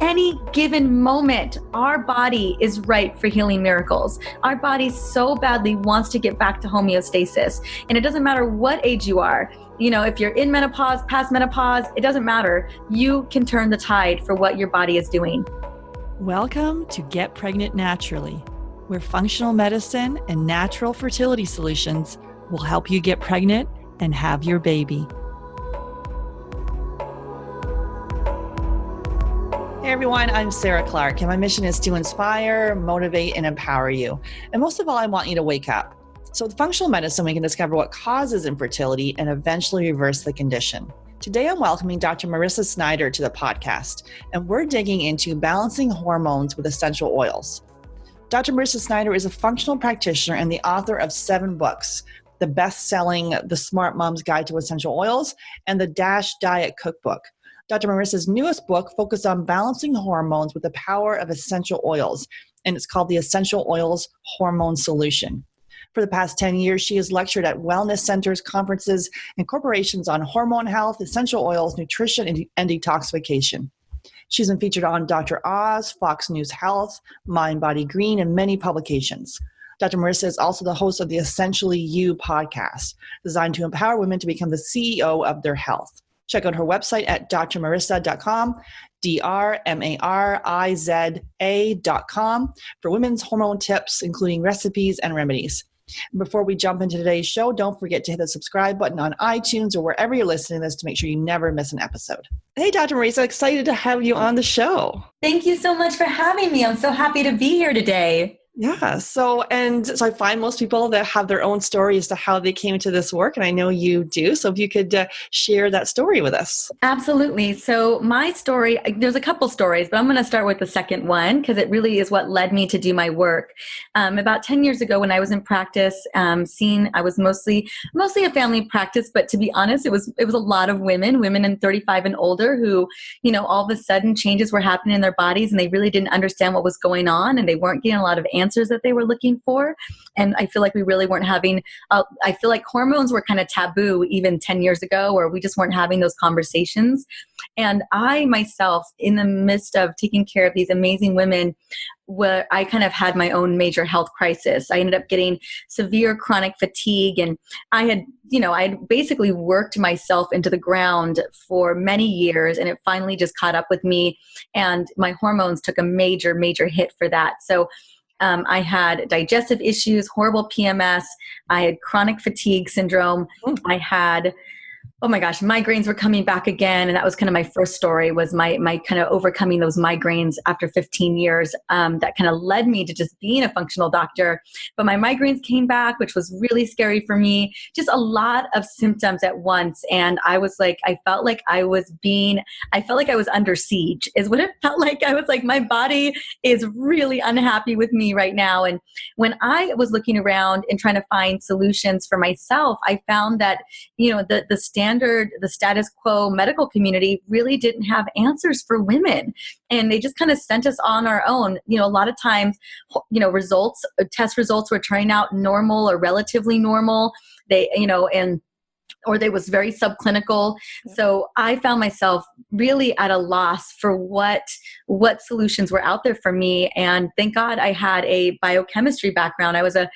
any given moment, our body is ripe for healing miracles. Our body so badly wants to get back to homeostasis. And it doesn't matter what age you are. You know, if you're in menopause, past menopause, it doesn't matter. You can turn the tide for what your body is doing. Welcome to Get Pregnant Naturally, where functional medicine and natural fertility solutions will help you get pregnant and have your baby. Hey everyone, I'm Sarah Clark, and my mission is to inspire, motivate, and empower you. And most of all, I want you to wake up. So with functional medicine, we can discover what causes infertility and eventually reverse the condition. Today, I'm welcoming Dr. Marissa Snyder to the podcast, and we're digging into balancing hormones with essential oils. Dr. Marissa Snyder is a functional practitioner and the author of 7 books, the best-selling The Smart Mom's Guide to Essential Oils and the DASH Diet Cookbook. Dr. Marissa's newest book focused on balancing hormones with the power of essential oils, and it's called the Essential Oils Hormone Solution. For the past 10 years, she has lectured at wellness centers, conferences, and corporations on hormone health, essential oils, nutrition, and detoxification. She's been featured on Dr. Oz, Fox News Health, Mind Body Green, and many publications. Dr. Marissa is also the host of the Essentially You podcast, designed to empower women to become the CEO of their health. Check out her website at drmarissa.com, drmariza.com, for women's hormone tips, including recipes and remedies. Before we jump into today's show, don't forget to hit the subscribe button on iTunes or wherever you're listening to this to make sure you never miss an episode. Hey, Dr. Marissa, excited to have you on the show. Thank you so much for having me. I'm so happy to be here today. Yeah. So I find most people that have their own story as to how they came to this work, and I know you do. So if you could share that story with us. Absolutely. So my story, there's a couple stories, but I'm going to start with the second one because it really is what led me to do my work. About 10 years ago when I was in practice, I was mostly a family practice, but to be honest, it was a lot of women in 35 and older who, you know, all of a sudden changes were happening in their bodies and they really didn't understand what was going on and they weren't getting a lot of answers that they were looking for. And I feel like we really weren't having, I feel like hormones were kind of taboo even 10 years ago, or we just weren't having those conversations. And I myself, in the midst of taking care of these amazing women, where I kind of had my own major health crisis. I ended up getting severe chronic fatigue, and I had basically worked myself into the ground for many years, and it finally just caught up with me, and my hormones took a major, major hit for that. So I had digestive issues, horrible PMS. I had chronic fatigue syndrome. I had, oh my gosh, migraines were coming back again. And that was kind of my first story, was my kind of overcoming those migraines after 15 years. That kind of led me to just being a functional doctor. But my migraines came back, which was really scary for me. Just a lot of symptoms at once. And I was like, I felt like I was under siege is what it felt like. I was like, my body is really unhappy with me right now. And when I was looking around and trying to find solutions for myself, I found that, you know, the status quo medical community really didn't have answers for women. And they just kind of sent us on our own. You know, a lot of times, you know, test results were turning out normal or relatively normal. Or they was very subclinical. So I found myself really at a loss for what solutions were out there for me. And thank God I had a biochemistry background. I was a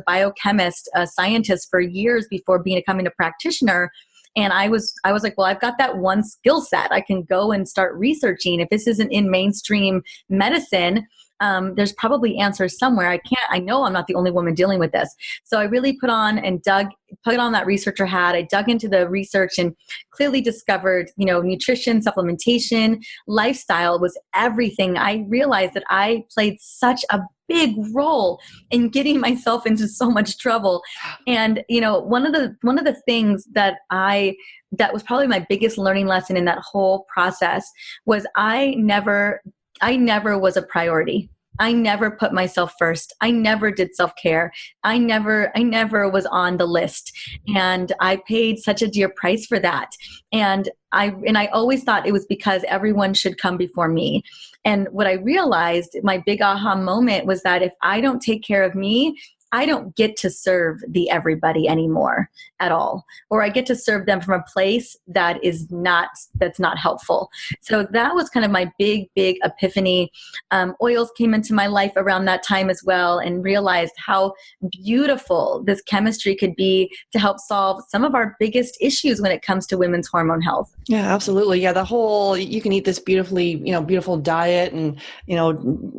biochemist, a scientist for years before becoming a practitioner. And I was like, well, I've got that one skill set. I can go and start researching. If this isn't in mainstream medicine, there's probably answers somewhere. I know I'm not the only woman dealing with this. So I really put on that researcher hat. I dug into the research and clearly discovered, you know, nutrition, supplementation, lifestyle was everything. I realized that I played such a big role in getting myself into so much trouble. And, you know, one of the things that was probably my biggest learning lesson in that whole process was I never was a priority. I never put myself first. I never did self-care. I never was on the list. And I paid such a dear price for that. And I always thought it was because everyone should come before me. And what I realized, my big aha moment was that if I don't take care of me, I don't get to serve the everybody anymore at all, or I get to serve them from a place that's not helpful. So that was kind of my big epiphany. Oils came into my life around that time as well, and realized how beautiful this chemistry could be to help solve some of our biggest issues when it comes to women's hormone health. Yeah, absolutely. Yeah, the whole, you can eat this beautiful diet and,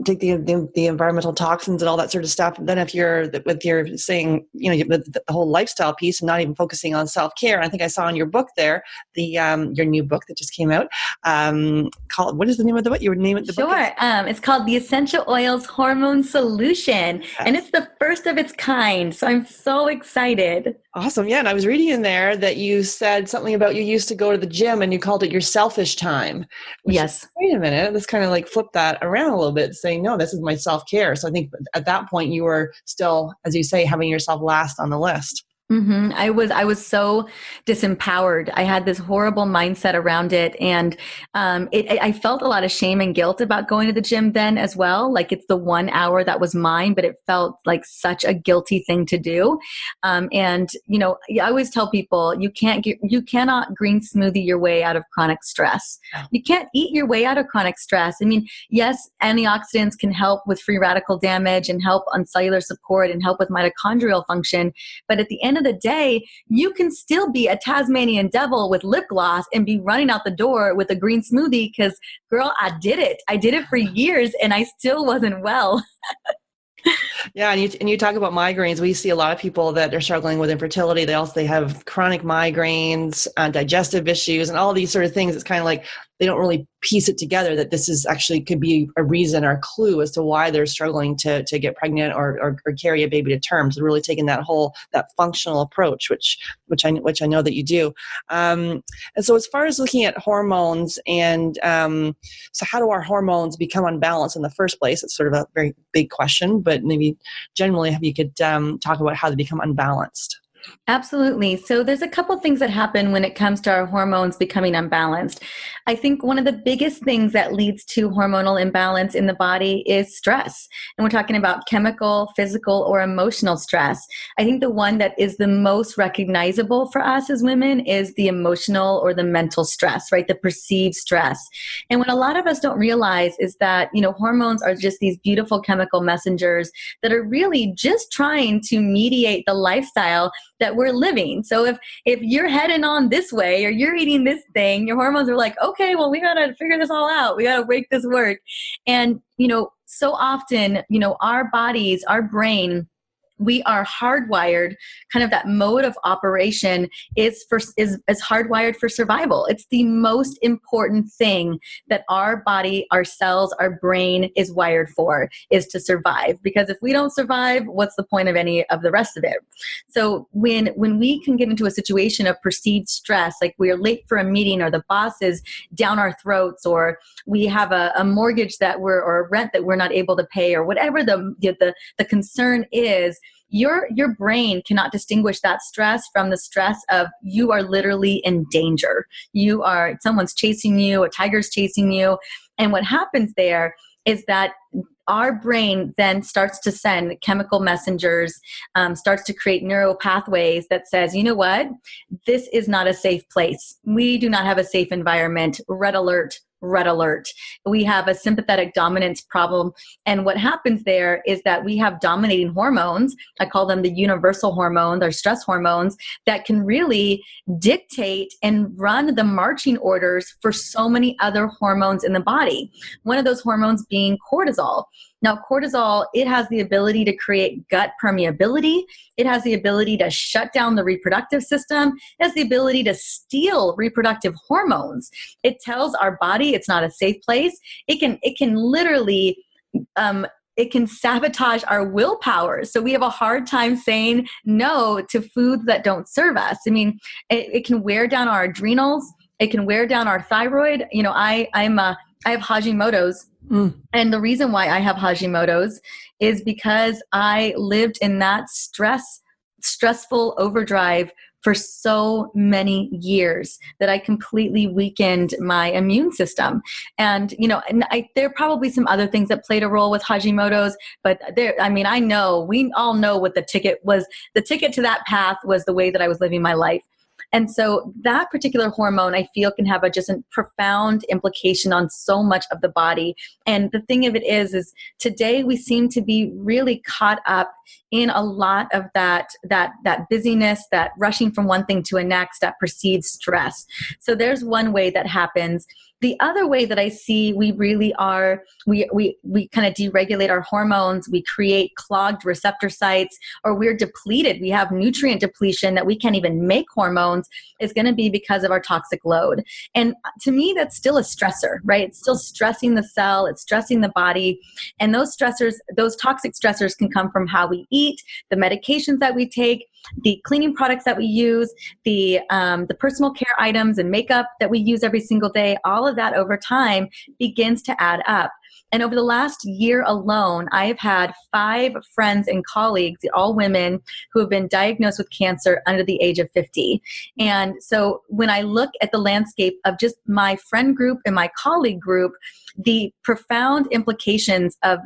take the environmental toxins and all that sort of stuff. And then if you're saying, the whole lifestyle piece and not even focusing on self-care. I think I saw in your book there, your new book that just came out, what is the name of the book? You would name it the book? Sure. It's called The Essential Oils Hormone Solution, and it's the first of its kind. So I'm so excited. Awesome. Yeah. And I was reading in there that you said something about you used to go to the gym and you called it your selfish time. Yes. Wait a minute. Let's kind of like flip that around a little bit, saying, no, this is my self-care. So I think at that point you were still, as you say, having yourself last on the list. Mm-hmm. I was so disempowered. I had this horrible mindset around it, and I felt a lot of shame and guilt about going to the gym then as well. Like, it's the 1 hour that was mine, but it felt like such a guilty thing to do. And I always tell people you cannot green smoothie your way out of chronic stress. You can't eat your way out of chronic stress. I mean, yes, antioxidants can help with free radical damage and help on cellular support and help with mitochondrial function, but at the end of the day, you can still be a Tasmanian devil with lip gloss and be running out the door with a green smoothie because, girl, I did it. I did it for years and I still wasn't well. Yeah, and you talk about migraines. We see a lot of people that are struggling with infertility. They have chronic migraines, digestive issues, and all these sort of things. It's kind of like they don't really piece it together that this is actually could be a reason or a clue as to why they're struggling to get pregnant or carry a baby to term. So really taking that functional approach, which I know that you do. And so as far as looking at hormones and so how do our hormones become unbalanced in the first place? It's sort of a very big question, but maybe generally if you could talk about how they become unbalanced. Absolutely. So there's a couple things that happen when it comes to our hormones becoming unbalanced. I think one of the biggest things that leads to hormonal imbalance in the body is stress. And we're talking about chemical, physical, or emotional stress. I think the one that is the most recognizable for us as women is the emotional or the mental stress, right? The perceived stress. And what a lot of us don't realize is that, hormones are just these beautiful chemical messengers that are really just trying to mediate the lifestyle that we're living. So if you're heading on this way or you're eating this thing, your hormones are like, okay, well, we got to figure this all out. We got to make this work. And, so often, our bodies, our brain, we are hardwired, kind of that mode of operation is hardwired for survival. It's the most important thing that our body, our cells, our brain is wired for, is to survive. Because if we don't survive, what's the point of any of the rest of it? So when we can get into a situation of perceived stress, like we're late for a meeting or the boss is down our throats, or we have a mortgage or a rent that we're not able to pay, or whatever the concern is, your brain cannot distinguish that stress from the stress of you are literally in danger. Someone's chasing you, a tiger's chasing you. And what happens there is that our brain then starts to send chemical messengers, starts to create neural pathways that says, you know what, this is not a safe place. We do not have a safe environment. Red alert. Red alert. We have a sympathetic dominance problem. And what happens there is that we have dominating hormones. I call them the universal hormones or stress hormones that can really dictate and run the marching orders for so many other hormones in the body. One of those hormones being cortisol. Now, cortisol, it has the ability to create gut permeability. It has the ability to shut down the reproductive system. It has the ability to steal reproductive hormones. It tells our body it's not a safe place. It can literally, it can sabotage our willpower. So we have a hard time saying no to foods that don't serve us. I mean, it can wear down our adrenals. It can wear down our thyroid. I have Hashimoto's. And the reason why I have Hashimoto's is because I lived in that stressful overdrive for so many years that I completely weakened my immune system. And, there are probably some other things that played a role with Hashimoto's, but I know, we all know what the ticket was. The ticket to that path was the way that I was living my life. And so that particular hormone, I feel, can have just a profound implication on so much of the body. And the thing of it is today we seem to be really caught up in a lot of that busyness, that rushing from one thing to a next, that perceived stress. So there's one way that happens. The other way that I see we really are, we kind of deregulate our hormones, we create clogged receptor sites, or we're depleted, we have nutrient depletion that we can't even make hormones, is going to be because of our toxic load. And to me, that's still a stressor, right? It's still stressing the cell, it's stressing the body. And those stressors, those toxic stressors can come from how we eat, the medications that we take, the cleaning products that we use, the personal care items and makeup that we use every single day. All of that over time begins to add up. And over the last year alone, I have had 5 friends and colleagues, all women, who have been diagnosed with cancer under the age of 50. And so when I look at the landscape of just my friend group and my colleague group, the profound implications of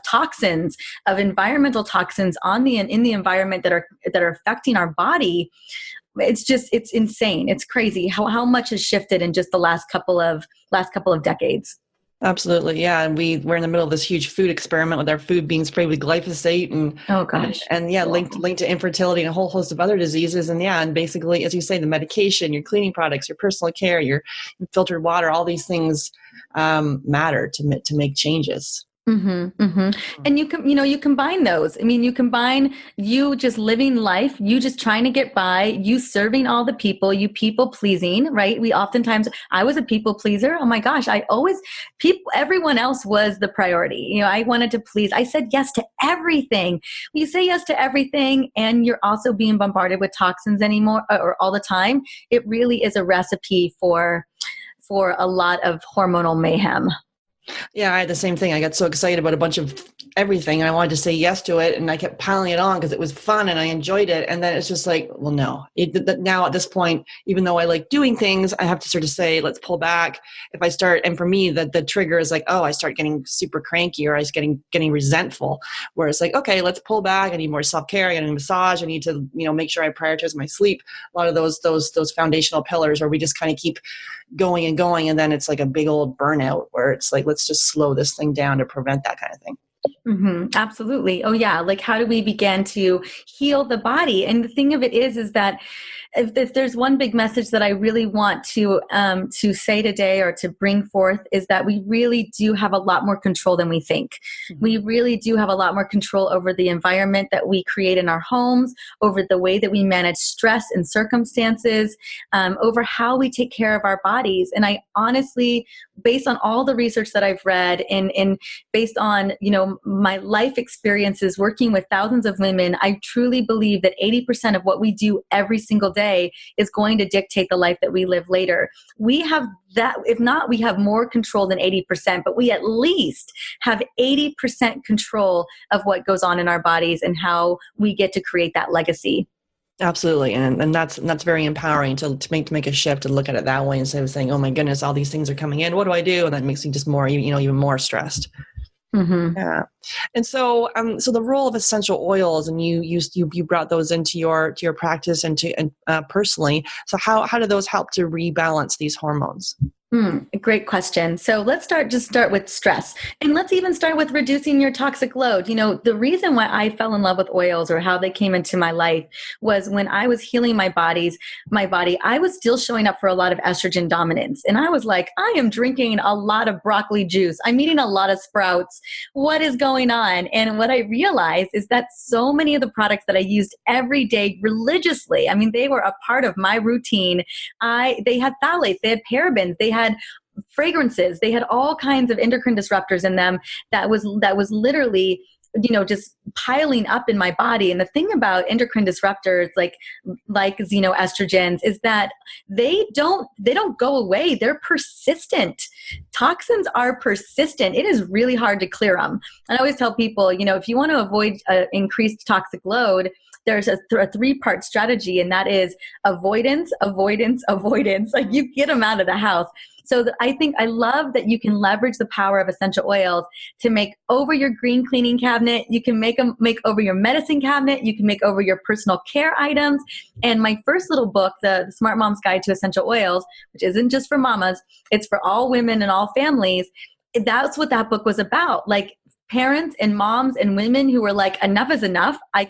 toxins, of environmental toxins in the environment that are affecting our body, it's insane. It's crazy how much has shifted in just the last couple of decades. Absolutely. Yeah. And we're in the middle of this huge food experiment with our food being sprayed with glyphosate and, oh gosh. And yeah, linked to infertility and a whole host of other diseases. And yeah, and basically, as you say, the medication, your cleaning products, your personal care, your filtered water, all these things matter to make changes. Mm-hmm, mm-hmm. And you combine those. I mean, you combine you just living life, you just trying to get by, you serving all the people, you people pleasing, right? I was a people pleaser. Oh my gosh. Everyone else was the priority. I wanted to please. I said yes to everything. When you say yes to everything and you're also being bombarded with toxins or all the time, it really is a recipe for a lot of hormonal mayhem. Yeah, I had the same thing. I got so excited about a bunch of everything and I wanted to say yes to it. And I kept piling it on because it was fun and I enjoyed it. And then it's just like, well, no. Now at this point, even though I like doing things, I have to sort of say, let's pull back. If I start, and for me, the trigger is like, I start getting super cranky or I start getting resentful, where it's like, okay, let's pull back. I need more self-care. I need a massage. I need to, make sure I prioritize my sleep. A lot of those foundational pillars where we just kind of keep going and going. And then it's like a big old burnout where it's like, let's just slow this thing down to prevent that kind of thing. Mm-hmm, absolutely. Oh yeah. Like how do we begin to heal the body? And the thing of it is that if there's one big message that I really want to say today or to bring forth is that we really do have a lot more control than we think. Mm-hmm. We really do have a lot more control over the environment that we create in our homes, over the way that we manage stress and circumstances, over how we take care of our bodies. And I honestly, based on all the research that I've read and based on, my life experiences working with thousands of women, I truly believe that 80% of what we do every single day is going to dictate the life that we live later. We have that, if not, we have more control than 80%, but we at least have 80% control of what goes on in our bodies and how we get to create that legacy. Absolutely. And that's very empowering to make a shift and look at it that way instead of saying, oh my goodness, all these things are coming in. What do I do? And that makes me just more, even more stressed. Mm-hmm. Yeah. And so the role of essential oils, and you brought those into your practice and personally. So how do those help to rebalance these hormones? Great question. So let's start with stress, and let's even start with reducing your toxic load. The reason why I fell in love with oils or how they came into my life was when I was healing my body, I was still showing up for a lot of estrogen dominance. And I was like, I am drinking a lot of broccoli juice. I'm eating a lot of sprouts. What is going on? And what I realized is that so many of the products that I used every day religiously, I mean, they were a part of my routine. They had phthalates, they had parabens, they had fragrances, they had all kinds of endocrine disruptors in them that was literally just piling up in my body. And the thing about endocrine disruptors like xenoestrogens is that they don't go away. They're persistent. Toxins are persistent. It is really hard to clear them. And I always tell people, if you want to avoid increased toxic load, there's a three-part strategy, and that is avoidance, avoidance, avoidance. Like, you get them out of the house. So I love that you can leverage the power of essential oils to make over your green cleaning cabinet. You can make over your medicine cabinet. You can make over your personal care items. And my first little book, the Smart Mom's Guide to Essential Oils, which isn't just for mamas, it's for all women and all families. That's what that book was about. Like, parents and moms and women who were like, enough is enough. I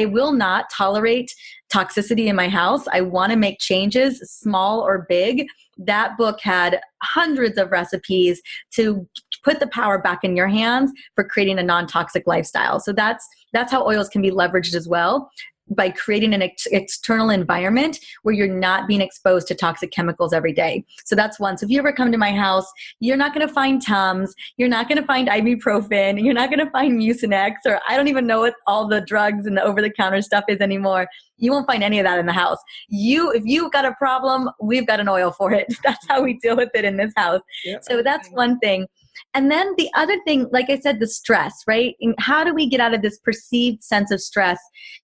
will not tolerate toxicity in my house. I want to make changes, small or big. That book had hundreds of recipes to put the power back in your hands for creating a non-toxic lifestyle. So that's how oils can be leveraged as well, by creating an external environment where you're not being exposed to toxic chemicals every day. So that's one. So if you ever come to my house, you're not going to find Tums, you're not going to find ibuprofen, you're not going to find Mucinex, or I don't even know what all the drugs and the over-the-counter stuff is anymore. You won't find any of that in the house. If you've got a problem, we've got an oil for it. That's how we deal with it in this house. Yep. So that's one thing. And then the other thing, like I said, the stress, right? And how do we get out of this perceived sense of stress?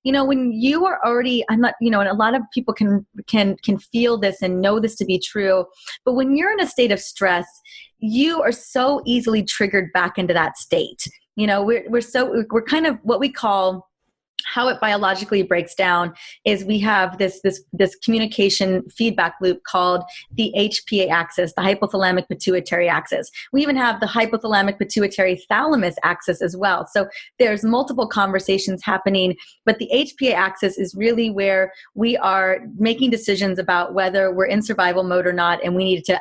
When you are already, and a lot of people can feel this and know this to be true, but when you're in a state of stress, you are so easily triggered back into that state. We're kind of what we call, how it biologically breaks down is we have this communication feedback loop called the HPA axis, the hypothalamic pituitary axis. We even have the hypothalamic pituitary thalamus axis as well. So there's multiple conversations happening, but the HPA axis is really where we are making decisions about whether we're in survival mode or not, and we need to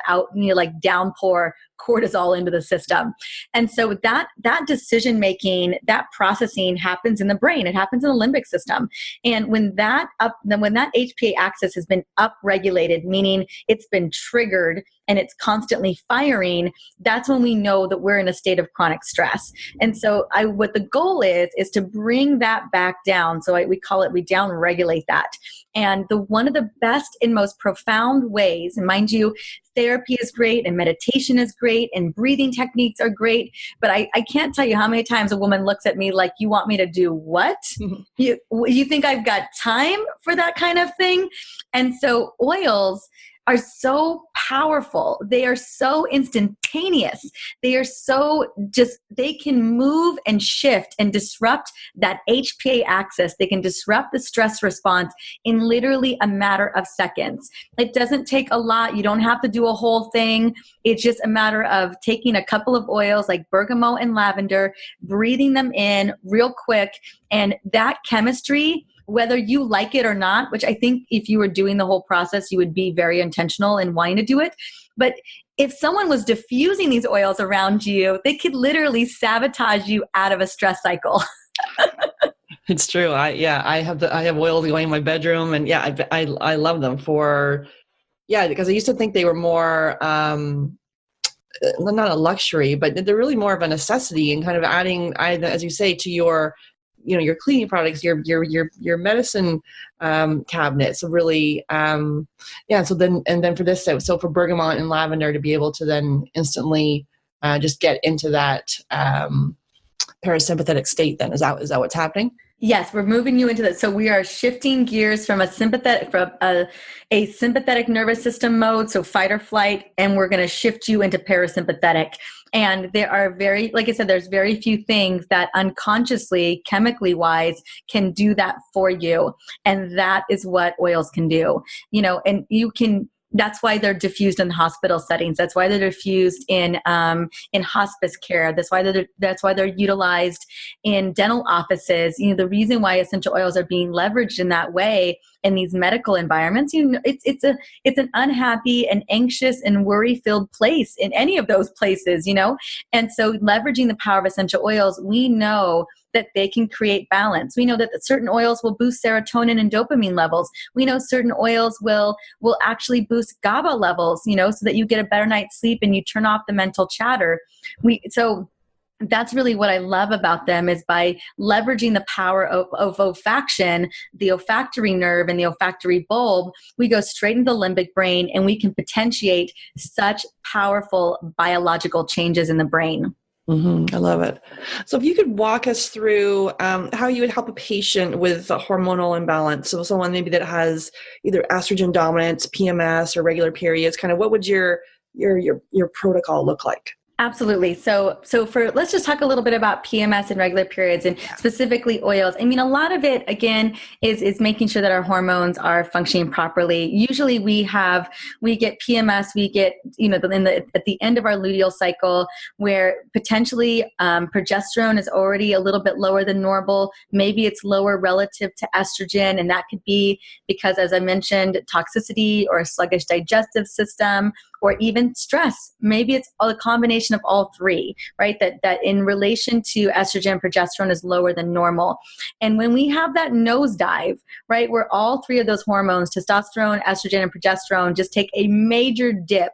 downpour cortisol into the system. And so that decision making, that processing happens in the brain. It happens in the limbic system. And when that HPA axis has been upregulated, meaning it's been triggered and it's constantly firing, that's when we know that we're in a state of chronic stress. And so what the goal is to bring that back down. So we down regulate that. And one of the best and most profound ways, and mind you, therapy is great and meditation is great and breathing techniques are great, but I can't tell you how many times a woman looks at me like, you want me to do what? You think I've got time for that kind of thing? And so oils are so powerful. They are so instantaneous. They are they can move and shift and disrupt that HPA axis. They can disrupt the stress response in literally a matter of seconds. It doesn't take a lot. You don't have to do a whole thing. It's just a matter of taking a couple of oils like bergamot and lavender, breathing them in real quick, and that chemistry, whether you like it or not, which I think if you were doing the whole process, you would be very intentional in wanting to do it. But if someone was diffusing these oils around you, they could literally sabotage you out of a stress cycle. It's true. I have oils going in my bedroom, and I love them because I used to think they were more, not a luxury, but they're really more of a necessity, and kind of adding, as you say, to your cleaning products, your medicine cabinet. So really, so then for this, so for bergamot and lavender to be able to then instantly just get into that parasympathetic state, then is that what's happening? Yes, we're moving you into that. So we are shifting gears from a sympathetic nervous system mode, so fight or flight, and we're going to shift you into parasympathetic. And there are like I said, there's very few things that unconsciously, chemically wise, can do that for you. And that is what oils can do. And you can. That's why they're diffused in hospital settings. That's why they're diffused in hospice care. That's why they're utilized in dental offices. The reason why essential oils are being leveraged in that way in these medical environments, it's an unhappy and anxious and worry-filled place in any of those places, And so leveraging the power of essential oils, we know that they can create balance. We know that certain oils will boost serotonin and dopamine levels. We know certain oils will actually boost GABA levels, so that you get a better night's sleep and you turn off the mental chatter. that's really what I love about them, is by leveraging the power of olfaction, the olfactory nerve and the olfactory bulb, we go straight into the limbic brain and we can potentiate such powerful biological changes in the brain. I love it. So if you could walk us through how you would help a patient with a hormonal imbalance, so someone maybe that has either estrogen dominance, PMS, or regular periods, kind of what would your protocol look like? Absolutely. So let's just talk a little bit about PMS and regular periods, and specifically oils. I mean, a lot of it again is making sure that our hormones are functioning properly. Usually we get PMS, we get, at the end of our luteal cycle, where potentially progesterone is already a little bit lower than normal. Maybe it's lower relative to estrogen, and that could be because, as I mentioned, toxicity or a sluggish digestive system, or even stress. Maybe it's a combination of all three, right? That in relation to estrogen, progesterone is lower than normal. And when we have that nosedive, right, where all three of those hormones, testosterone, estrogen, and progesterone, just take a major dip,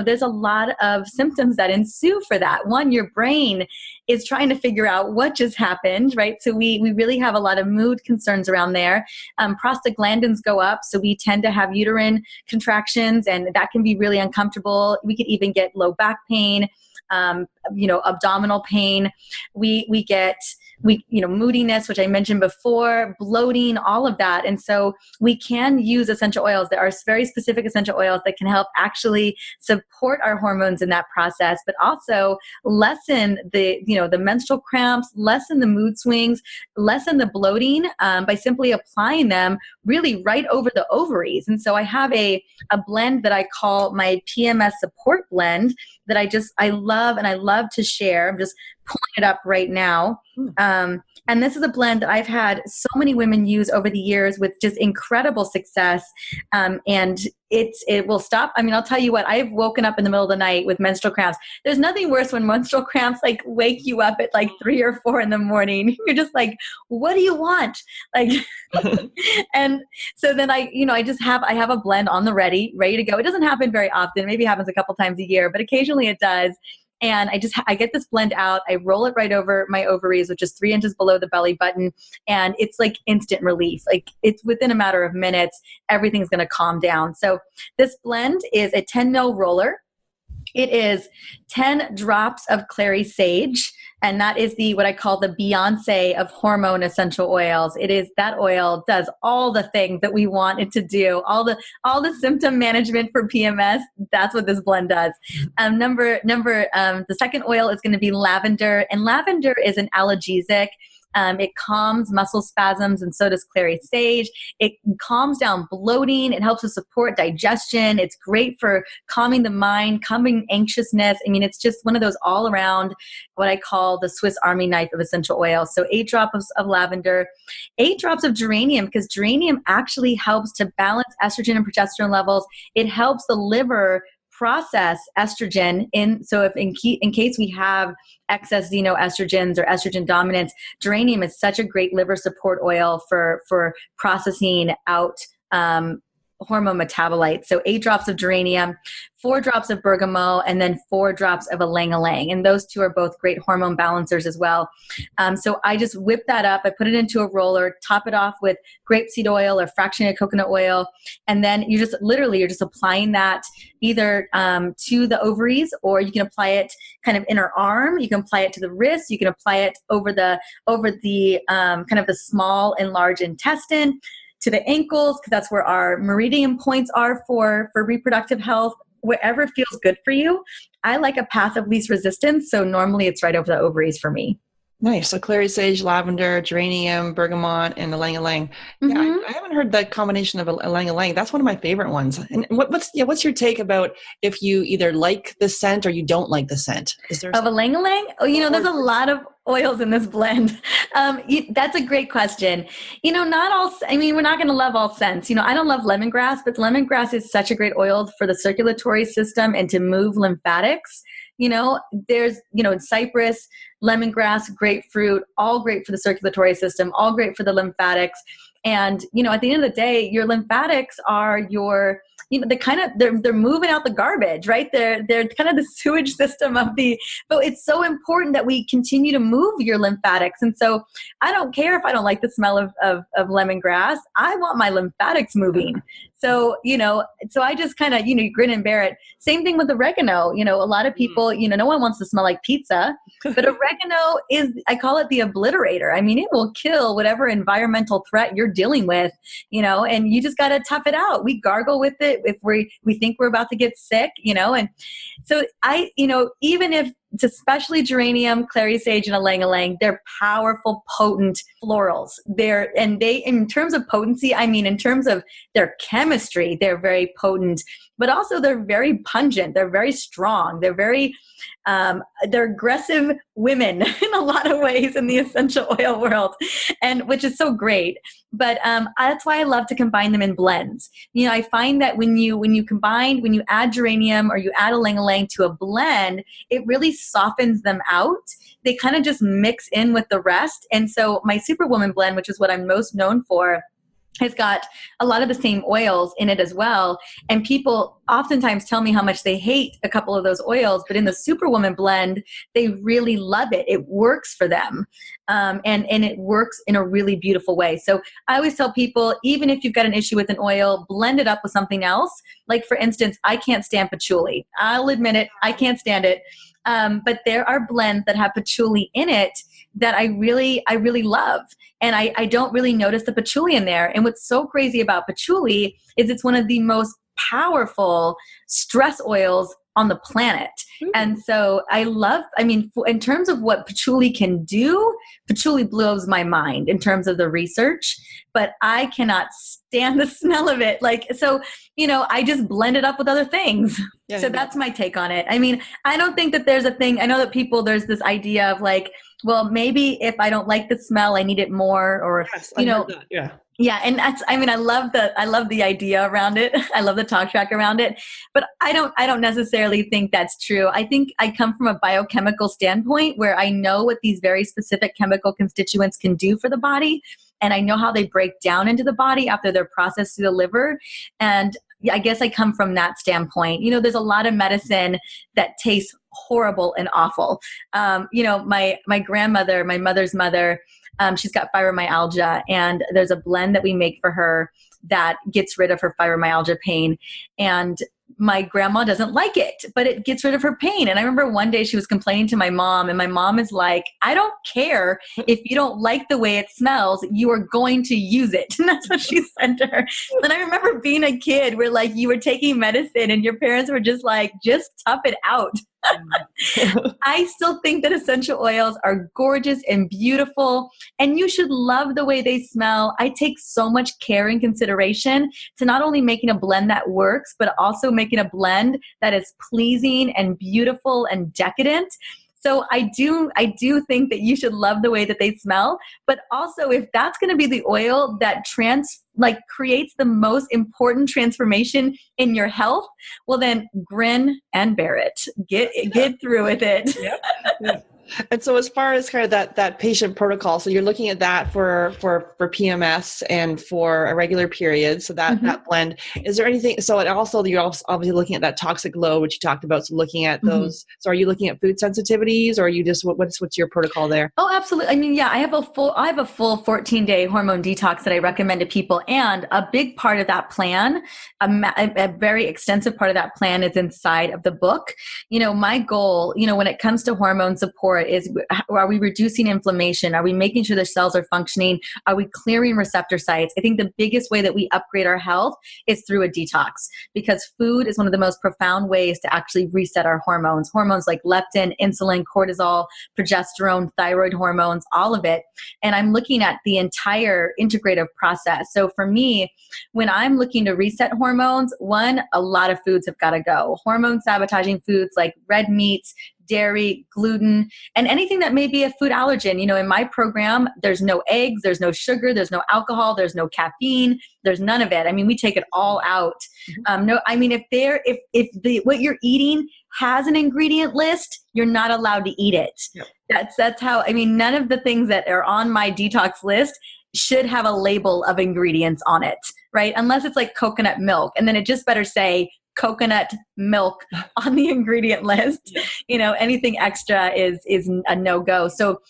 there's a lot of symptoms that ensue for that. One, your brain is trying to figure out what just happened, right? So we really have a lot of mood concerns around there. Prostaglandins go up, so we tend to have uterine contractions, and that can be really uncomfortable. We could even get low back pain, abdominal pain. We get moodiness, which I mentioned before, bloating, all of that. And so we can use essential oils. There are very specific essential oils that can help actually support our hormones in that process, but also lessen the menstrual cramps, lessen the mood swings, lessen the bloating by simply applying them really right over the ovaries. And so I have a blend that I call my PMS support blend that I love and I love to share. I'm just pulling it up right now. And this is a blend that I've had so many women use over the years with just incredible success. And it will stop. I mean, I'll tell you what, I've woken up in the middle of the night with menstrual cramps. There's nothing worse when menstrual cramps like wake you up at like 3 or 4 in the morning. You're just like, what do you want? Like, and so then I have a blend on the ready to go. It doesn't happen very often. Maybe it happens a couple times a year, but occasionally it does. And I get this blend out, I roll it right over my ovaries, which is 3 inches below the belly button. And it's like instant relief. Like it's within a matter of minutes, everything's going to calm down. So this blend is a 10 ml roller. It is 10 drops of clary sage, and that is what I call the Beyonce of hormone essential oils. It is, that oil does all the things that we want it to do, all the symptom management for PMS. That's what this blend does. The second oil is going to be lavender, and lavender is an analgesic. It calms muscle spasms, and so does clary sage. It calms down bloating. It helps to support digestion. It's great for calming the mind, calming anxiousness. I mean, it's just one of those all around, what I call the Swiss Army knife of essential oils. So 8 drops of lavender, 8 drops of geranium, because geranium actually helps to balance estrogen and progesterone levels. It helps the liver process estrogen so if in case we have excess xenoestrogens or estrogen dominance, geranium is such a great liver support oil for processing out hormone metabolites. So 8 drops of geranium, 4 drops of bergamot, and then 4 drops of ylang-ylang. And those two are both great hormone balancers as well. So I just whip that up. I put it into a roller, top it off with grapeseed oil or fractionated coconut oil. And then you're just applying that either to the ovaries, or you can apply it kind of inner arm. You can apply it to the wrist. You can apply it over the kind of the small and large intestine, to the ankles, because that's where our meridian points are for reproductive health. Wherever feels good for you. I like a path of least resistance, so normally it's right over the ovaries for me. Nice. So clary sage, lavender, geranium, bergamot, and ylang-ylang. Mm-hmm. Yeah, I haven't heard that combination of ylang-ylang. That's one of my favorite ones. And what's your take about if you either like the scent or you don't like the scent? Is there of ylang-ylang? Oh, there's a lot of oils in this blend. That's a great question. Not all, we're not going to love all scents. I don't love lemongrass, but lemongrass is such a great oil for the circulatory system and to move lymphatics. There's, cypress, lemongrass, grapefruit, all great for the circulatory system, all great for the lymphatics. And, at the end of the day, your lymphatics are your, they're moving out the garbage, right? They're kind of the sewage system but it's so important that we continue to move your lymphatics. And so I don't care if I don't like the smell of lemongrass. I want my lymphatics moving. So, so I just kind of, grin and bear it. Same thing with oregano. A lot of people, no one wants to smell like pizza, but oregano I call it the obliterator. I mean, it will kill whatever environmental threat you're dealing with, and you just got to tough it out. We gargle with it if we think we're about to get sick, and so even if it's especially geranium, clary sage, and ylang-ylang, they're powerful, potent florals. In terms of potency, I mean, in terms of their chemistry, they're very potent, but also they're very pungent. They're very strong. They're aggressive women in a lot of ways in the essential oil world, and which is so great. But that's why I love to combine them in blends. I find that when you add geranium or you add ylang-ylang to a blend, it really softens them out. They kind of just mix in with the rest. And so my Superwoman blend, which is what I'm most known for, has got a lot of the same oils in it as well. And people oftentimes tell me how much they hate a couple of those oils, but in the Superwoman blend, they really love it. It works for them. And it works in a really beautiful way. So I always tell people, even if you've got an issue with an oil, blend it up with something else. Like, for instance, I can't stand patchouli. I'll admit it. I can't stand it. But there are blends that have patchouli in it that I really love. And I don't really notice the patchouli in there. And what's so crazy about patchouli is it's one of the most powerful stress oils on the planet. Mm-hmm. And so in terms of what patchouli can do, patchouli blows my mind in terms of the research, but I cannot stand the smell of it. I just blend it up with other things. Yeah, so that's my take on it. I mean, I don't think that there's a thing. I know that there's this idea of well, maybe if I don't like the smell, I need it more, or, yes, I heard that. Yeah. Yeah. And I love the idea around it. I love the talk track around it, but I don't necessarily think that's true. I think I come from a biochemical standpoint where I know what these very specific chemical constituents can do for the body. And I know how they break down into the body after they're processed through the liver. And I guess I come from that standpoint. There's a lot of medicine that tastes horrible and awful. My grandmother, my mother's mother, she's got fibromyalgia, and there's a blend that we make for her that gets rid of her fibromyalgia pain. And my grandma doesn't like it, but it gets rid of her pain. And I remember one day she was complaining to my mom, and my mom is like, I don't care if you don't like the way it smells, you are going to use it. And that's what she said to her. And I remember being a kid where you were taking medicine and your parents were just like, just tough it out. I still think that essential oils are gorgeous and beautiful, and you should love the way they smell. I take so much care and consideration to not only making a blend that works, but also making a blend that is pleasing and beautiful and decadent. So I do think that you should love the way that they smell, but also if that's going to be the oil that creates the most important transformation in your health, well then grin and bear it. Get through with it. Yep. Yeah. And so as far as kind of that patient protocol, so you're looking at that for PMS and for irregular periods. So that blend, is there anything, so it also, you're also obviously looking at that toxic load, which you talked about. So looking at those, so are you looking at food sensitivities, or are you just, what's your protocol there? Oh, absolutely. I mean, yeah, I have a full 14-day hormone detox that I recommend to people. And a big part of that plan, a very extensive part of that plan is inside of the book. My goal, when it comes to hormone support, is, are we reducing inflammation? Are we making sure the cells are functioning? Are we clearing receptor sites? I think the biggest way that we upgrade our health is through a detox, because food is one of the most profound ways to actually reset our hormones. Hormones like leptin, insulin, cortisol, progesterone, thyroid hormones, all of it. And I'm looking at the entire integrative process. So for me, when I'm looking to reset hormones, a lot of foods have got to go. Hormone sabotaging foods like red meats, dairy, gluten, and anything that may be a food allergen. In my program, there's no eggs, there's no sugar, there's no alcohol, there's no caffeine, there's none of it. I mean, we take it all out. If what you're eating has an ingredient list, you're not allowed to eat it. Yep. That's how, none of the things that are on my detox list should have a label of ingredients on it, right? Unless it's like coconut milk. And then it just better say coconut milk on the ingredient list. Anything extra is a no-go. So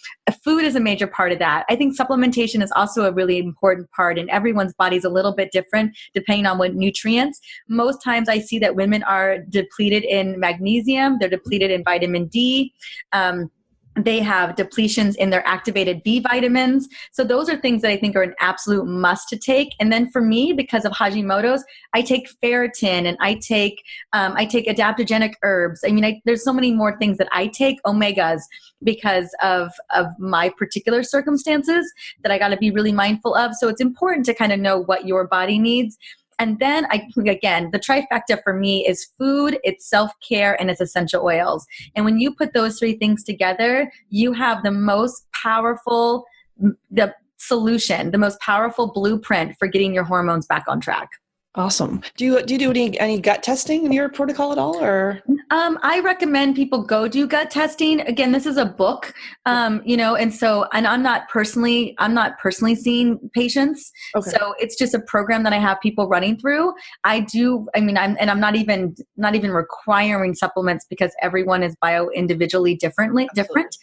food is a major part of that. I think supplementation is also a really important part, and everyone's body's a little bit different depending on what nutrients. Most times I see that women are depleted in magnesium, they're depleted in vitamin D. They have depletions in their activated B vitamins. So those are things that I think are an absolute must to take. And then for me, because of Hashimoto's, I take ferritin and I take adaptogenic herbs. There's so many more things that I take, omegas, because of my particular circumstances that I got to be really mindful of. So it's important to kind of know what your body needs. And then the trifecta for me is food, it's self-care, and it's essential oils. And when you put those three things together, you have the most powerful, the solution, the most powerful blueprint for getting your hormones back on track. Awesome. Do you do any gut testing in your protocol at all, or? I recommend people go do gut testing. Again, this is a book, and I'm not personally seeing patients. Okay. So it's just a program that I have people running through. I'm not even requiring supplements because everyone is individually different.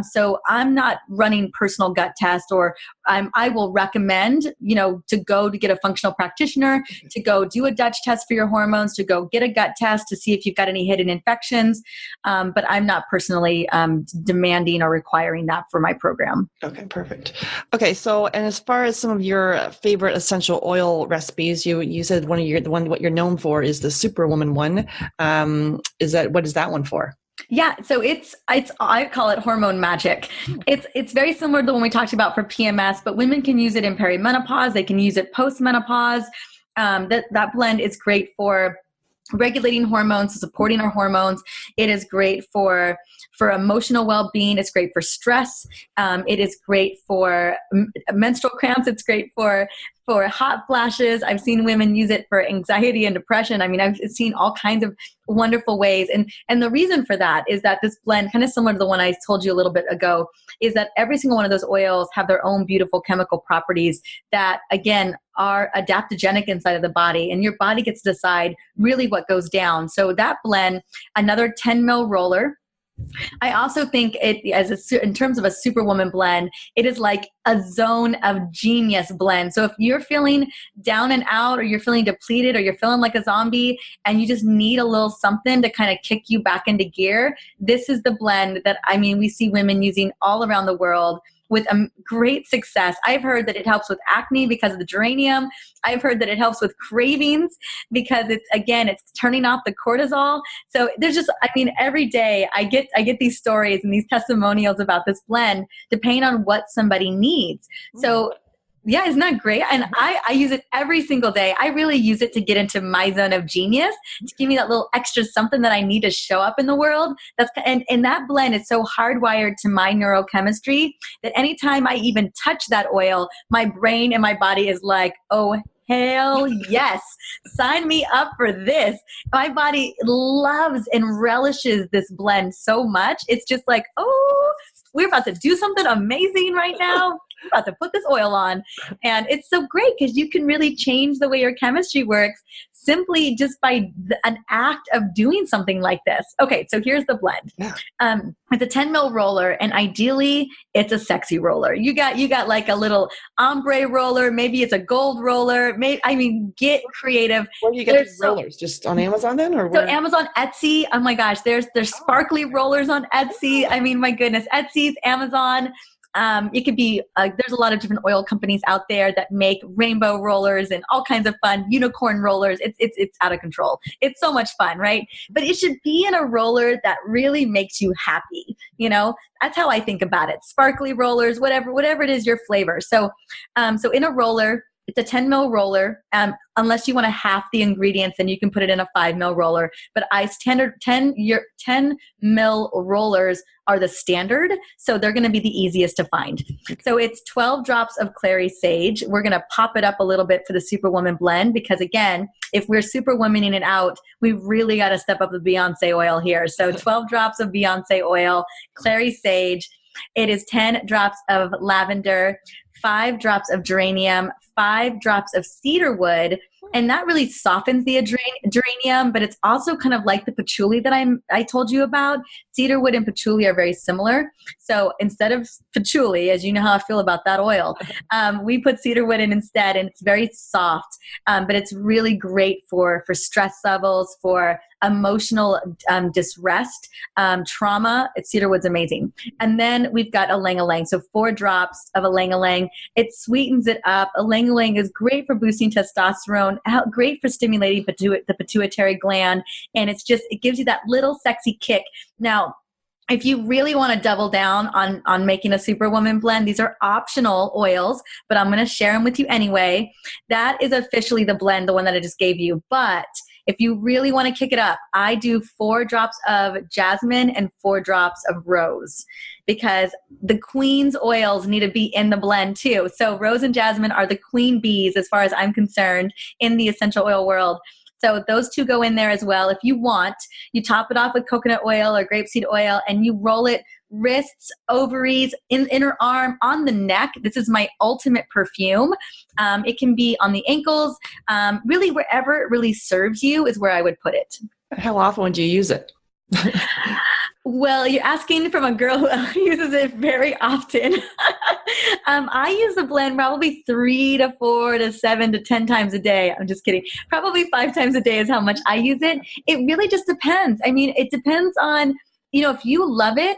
So I'm not running personal gut tests, or I will recommend, to go to get a functional practitioner, to go do a Dutch test for your hormones, to go get a gut test to see if you've got any hidden infections. But I'm not personally demanding or requiring that for my program. Okay, perfect. Okay, so, and as far as some of your favorite essential oil recipes, you said what you're known for is the Superwoman one. What is that one for? Yeah, so it's I call it hormone magic. It's very similar to the one we talked about for PMS, but women can use it in perimenopause. They can use it post-menopause. That blend is great for regulating hormones, supporting our hormones. It is great for emotional well-being. It's great for stress. It is great for menstrual cramps. It's great for hot flashes. I've seen women use it for anxiety and depression. I've seen all kinds of wonderful ways. And the reason for that is that this blend, kind of similar to the one I told you a little bit ago, is that every single one of those oils have their own beautiful chemical properties that, again, are adaptogenic inside of the body. And your body gets to decide really what goes down. So that blend, another 10 ml roller. I also think in terms of a Superwoman blend, it is like a zone of genius blend. So if you're feeling down and out, or you're feeling depleted, or you're feeling like a zombie, and you just need a little something to kind of kick you back into gear, this is the blend that, we see women using all around the world with great success. I've heard that it helps with acne because of the geranium. I've heard that it helps with cravings because it's turning off the cortisol. So there's just, every day I get these stories and these testimonials about this blend depending on what somebody needs. So yeah, isn't that great? And I use it every single day. I really use it to get into my zone of genius, to give me that little extra something that I need to show up in the world. And that blend is so hardwired to my neurochemistry that anytime I even touch that oil, my brain and my body is like, oh, hell yes, sign me up for this. My body loves and relishes this blend so much. It's just like, oh, we're about to do something amazing right now. We're about to put this oil on. And it's so great because you can really change the way your chemistry works simply just by an act of doing something like this. Okay, so here's the blend. Yeah. It's a 10 ml roller, and ideally it's a sexy roller. You got like a little ombre roller, maybe it's a gold roller. Get creative. Where do you get these rollers? Just on Amazon then, or where? So Amazon, Etsy. Oh my gosh, there's sparkly rollers on Etsy. My goodness, Etsy's, Amazon. It could be, there's a lot of different oil companies out there that make rainbow rollers and all kinds of fun unicorn rollers. It's out of control. It's so much fun, right? But it should be in a roller that really makes you happy. That's how I think about it. Sparkly rollers, whatever it is, your flavor. So in a roller, it's a 10 ml roller. Unless you want to half the ingredients, then you can put it in a 5 ml roller. But 10 ml rollers are the standard, so they're going to be the easiest to find. So it's 12 drops of clary sage. We're going to pop it up a little bit for the Superwoman blend because, again, if we're Superwomaning it out, we really got to step up the Beyonce oil here. So 12 drops of Beyonce oil, clary sage. It is 10 drops of lavender, 5 drops of geranium, 5 drops of cedar wood, and that really softens the geranium, but it's also kind of like the patchouli that I told you about. Cedar wood and patchouli are very similar. So instead of patchouli, as you know how I feel about that oil, we put cedar wood in instead, and it's very soft, but it's really great for stress levels, for emotional disrest, trauma. Cedar wood's amazing. And then we've got ylang-ylang. So 4 drops of ylang-ylang. It sweetens it up. Ylang-ylang is great for boosting testosterone, great for stimulating the pituitary gland. And it gives you that little sexy kick. Now, if you really want to double down on making a Superwoman blend, these are optional oils, but I'm going to share them with you anyway. That is officially the blend, the one that I just gave you. But if you really want to kick it up, I do 4 drops of jasmine and 4 drops of rose, because the queen's oils need to be in the blend too. So rose and jasmine are the queen bees as far as I'm concerned in the essential oil world. So those 2 go in there as well. If you want, you top it off with coconut oil or grapeseed oil, and you roll it wrists, ovaries, inner arm, on the neck. This is my ultimate perfume. It can be on the ankles. Really, wherever it really serves you is where I would put it. How often would you use it? Well, you're asking from a girl who uses it very often. I use the blend probably 3 to 4 to 7 to 10 times a day. I'm just kidding. Probably 5 times a day is how much I use it. It really just depends. I mean, it depends on, if you love it,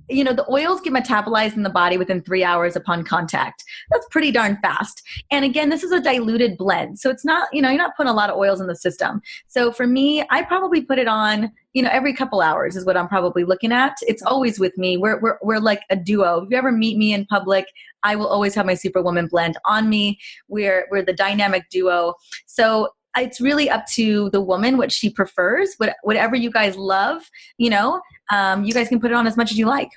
the oils get metabolized in the body within 3 hours upon contact. That's pretty darn fast. And again, this is a diluted blend. So it's not, you're not putting a lot of oils in the system. So for me, I probably put it on, every couple hours is what I'm probably looking at. It's always with me. We're like a duo. If you ever meet me in public, I will always have my Superwoman blend on me. We're the dynamic duo. So it's really up to the woman what she prefers, whatever you guys love, you guys can put it on as much as you like.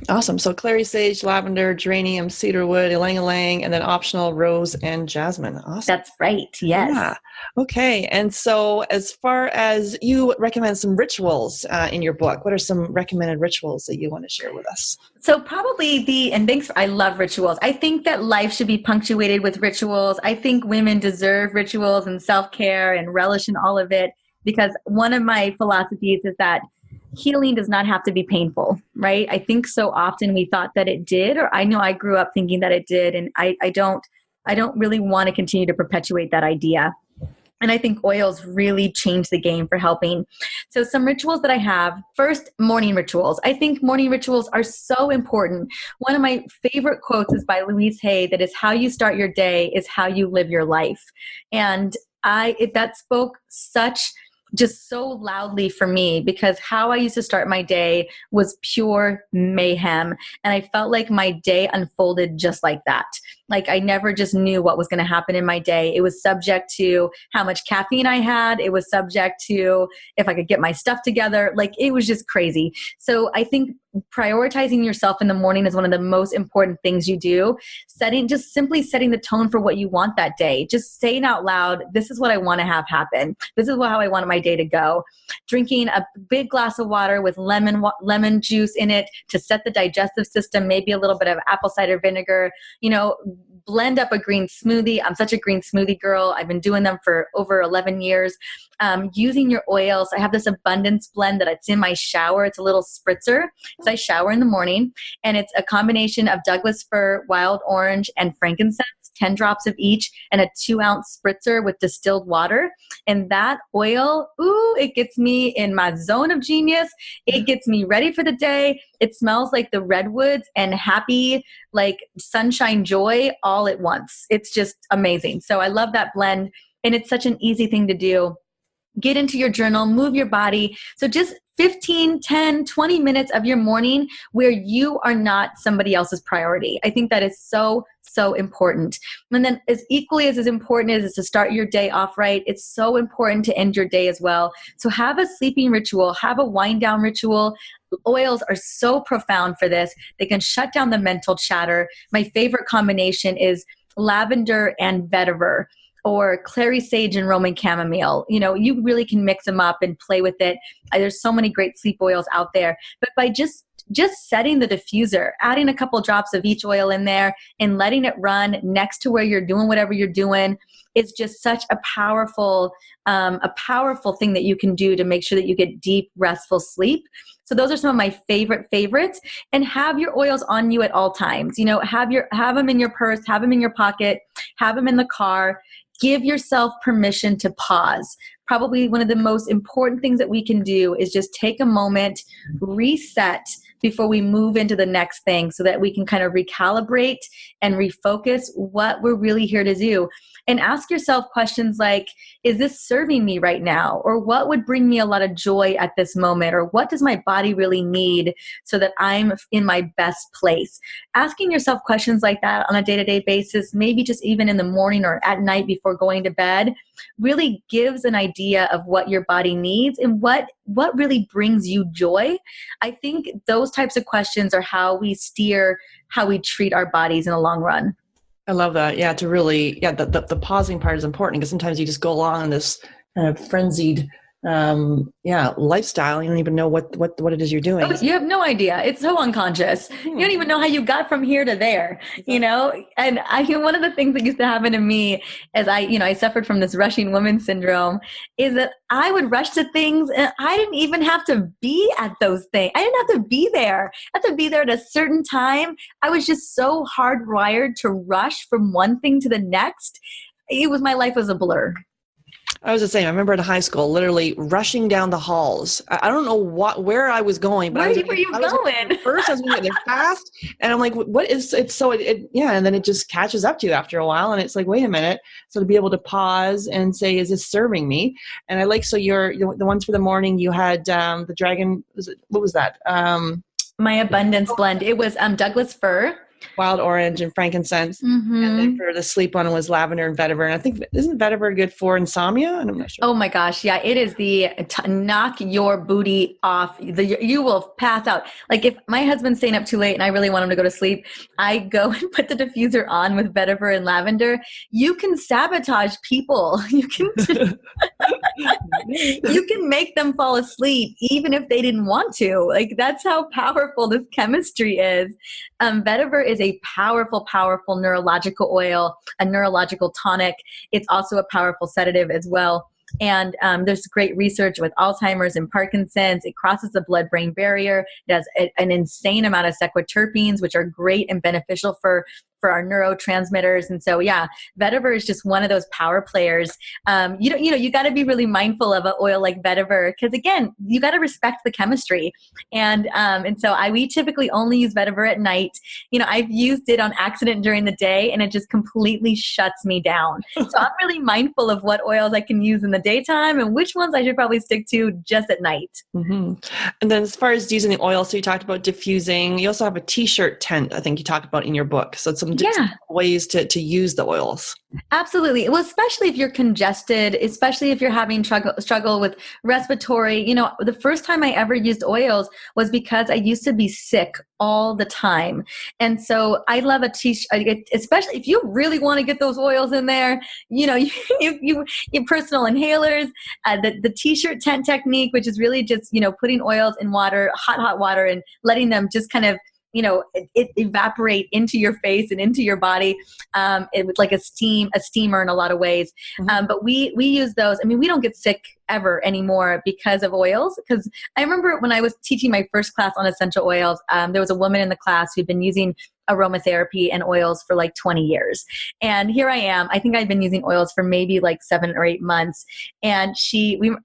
Awesome. So clary sage, lavender, geranium, cedarwood, ylang-ylang, and then optional rose and jasmine. Awesome. That's right. Yes. Yeah. Okay. And so as far as you recommend some rituals in your book, what are some recommended rituals that you want to share with us? So probably I love rituals. I think that life should be punctuated with rituals. I think women deserve rituals and self-care and relish in all of it, because one of my philosophies is that healing does not have to be painful, right? I think so often we thought that it did, or I know I grew up thinking that it did, and I don't really want to continue to perpetuate that idea. And I think oils really change the game for helping. So some rituals that I have, first, morning rituals. I think morning rituals are so important. One of my favorite quotes is by Louise Hay, that is, how you start your day is how you live your life. And that spoke just so loudly for me, because how I used to start my day was pure mayhem. And I felt like my day unfolded just like that. Like I never just knew what was going to happen in my day. It was subject to how much caffeine I had. It was subject to if I could get my stuff together. Like it was just crazy. So I think prioritizing yourself in the morning is one of the most important things you do. Just simply setting the tone for what you want that day. Just saying out loud, this is what I want to have happen. This is how I want my day to go. Drinking a big glass of water with lemon juice in it to set the digestive system, maybe a little bit of apple cider vinegar, blend up a green smoothie. I'm such a green smoothie girl. I've been doing them for over 11 years. Using your oils. I have this abundance blend that it's in my shower. It's a little spritzer. So I shower in the morning, and it's a combination of Douglas fir, wild orange, and frankincense, 10 drops of each, and a 2-ounce spritzer with distilled water. And that oil, it gets me in my zone of genius. It gets me ready for the day. It smells like the redwoods and happy, like sunshine joy all at once. It's just amazing. So I love that blend, and it's such an easy thing to do. Get into your journal, move your body. So just 15, 10, 20 minutes of your morning where you are not somebody else's priority. I think that is so, so important. And then as equally as important as to start your day off right, it's so important to end your day as well. So have a sleeping ritual, have a wind down ritual. Oils are so profound for this. They can shut down the mental chatter. My favorite combination is lavender and vetiver, or clary sage and Roman chamomile. You really can mix them up and play with it. There's so many great sleep oils out there. But by just just setting the diffuser, adding a couple drops of each oil in there and letting it run next to where you're doing whatever you're doing is just such a powerful thing that you can do to make sure that you get deep, restful sleep. So those are some of my favorites. And have your oils on you at all times. Have them in your purse, have them in your pocket, have them in the car. Give yourself permission to pause. Probably one of the most important things that we can do is just take a moment, reset before we move into the next thing so that we can kind of recalibrate and refocus what we're really here to do. And ask yourself questions like, is this serving me right now? Or what would bring me a lot of joy at this moment? Or what does my body really need so that I'm in my best place? Asking yourself questions like that on a day-to-day basis, maybe just even in the morning or at night before going to bed, really gives an idea of what your body needs and what really brings you joy. I think those types of questions are how we steer how we treat our bodies in the long run. I love that. Yeah, the pausing part is important because sometimes you just go along in this kind of frenzied, lifestyle. You don't even know what it is you're doing. You have no idea. It's so unconscious. You don't even know how you got from here to there, And one of the things that used to happen to me as I suffered from this rushing woman syndrome is that I would rush to things and I didn't even have to be at those things. I didn't have to be there. I had to be there at a certain time. I was just so hardwired to rush from one thing to the next. My life was a blur. I was the same. I remember in high school, literally rushing down the halls. I don't know where I was going, but where were you going? First, I was going there fast, and I'm like, "What is it?" So and then it just catches up to you after a while, and it's like, "Wait a minute!" So to be able to pause and say, "Is this serving me?" And I like you're the ones for the morning. You had the dragon. What was that? My abundance blend. It was Douglas fir, wild orange, and frankincense. Mm-hmm. And then for the sleep one was lavender and vetiver. And I think, isn't vetiver good for insomnia? And I'm not sure. Oh my gosh. Yeah. It is knock your booty off. You will pass out. Like if my husband's staying up too late and I really want him to go to sleep, I go and put the diffuser on with vetiver and lavender. You can sabotage people. You can make them fall asleep even if they didn't want to. Like that's how powerful this chemistry is. Vetiver is a powerful neurological oil, a neurological tonic. It's also a powerful sedative as well. And there's great research with Alzheimer's and Parkinson's. It crosses the blood-brain barrier. It has an insane amount of sequiterpenes, which are great and beneficial for our neurotransmitters. And so, vetiver is just one of those power players. You got to be really mindful of an oil like vetiver because, again, you got to respect the chemistry. And so we typically only use vetiver at night. I've used it on accident during the day, and it just completely shuts me down. So I'm really mindful of what oils I can use in the daytime and which ones I should probably stick to just at night. Mm-hmm. And then as far as using the oil, so you talked about diffusing. You also have a t-shirt tent, I think you talked about in your book. So it's some ways to use the oils. Absolutely. Well, especially if you're congested, especially if you're having struggle with respiratory. The first time I ever used oils was because I used to be sick all the time. And so I love a t-shirt, especially if you really want to get those oils in there, your personal inhalers, the t-shirt tent technique, which is really just, putting oils in water, hot water, and letting them just kind of it evaporate into your face and into your body. It was like a steamer in a lot of ways. Mm-hmm. But we use those. I mean, we don't get sick ever anymore because of oils. Because I remember when I was teaching my first class on essential oils, there was a woman in the class who'd been using aromatherapy and oils for like 20 years. And here I am. I think I'd been using oils for maybe like 7 or 8 months. And